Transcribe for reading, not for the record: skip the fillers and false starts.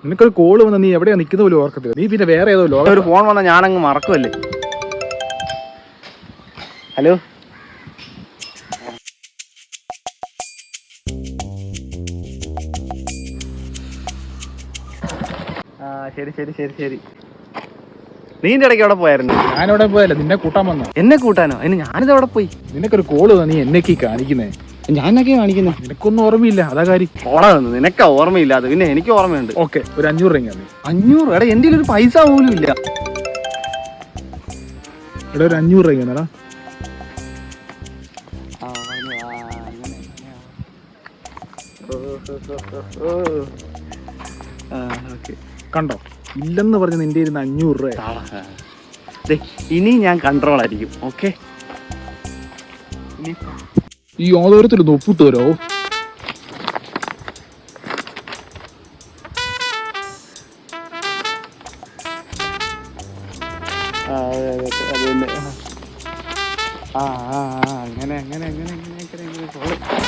നിനക്കൊരു കോള് വന്ന നീ എവിടെയാ നിൽക്കുന്ന പോലും ഓർക്കത്തില്ല. നീ പിന്നെ വേറെ ഏതോ ലോകം. ഒരു ഫോൺ വന്നാൽ ഞാനങ്ങ് മറക്കുമല്ലേ. ഹലോ, ആ ശരി ശരി ശരി ശരി. നീന്റെ ഇടയ്ക്ക് എവിടെ പോയായിരുന്നു? ഞാനവിടെ പോയല്ലേ നിന്നെ കൂട്ടാൻ വന്ന. എന്നെ കൂട്ടാനോ? അതിന് ഞാനിത് എവിടെ പോയി? നിനക്കൊരു കോള് വന്ന നീ എന്നൊക്കെ കാണിക്കുന്നേ. ഞാനൊക്കെ കാണിക്കുന്നേ? നിനക്കൊന്നും ഓർമ്മയില്ല, അതാ കാര്യം. ഓടാ വന്നു. നിനക്കാ ഓർമ്മയില്ലാതെ, പിന്നെ എനിക്ക് ഓർമ്മയുണ്ട്. ഓക്കെ, ഒരു 500 രൂപ. 500? എടാ എന്റെ ഒരു പൈസ പോലും ഇല്ല. എടാ ഒരു 500 രൂപ എടാ. കണ്ടോ, ഇല്ലെന്ന് പറഞ്ഞ് നിന്റെ ഇരുന്ന് 500 രൂപ. ഇനി ഞാൻ കൺട്രോൾ ആയിരിക്കും. ഓക്കെ, ഈ ഓരോരുത്തരും ഒപ്പിട്ട് വരോ? അങ്ങനെ അങ്ങനെ അങ്ങനെ അങ്ങനെ അങ്ങനെ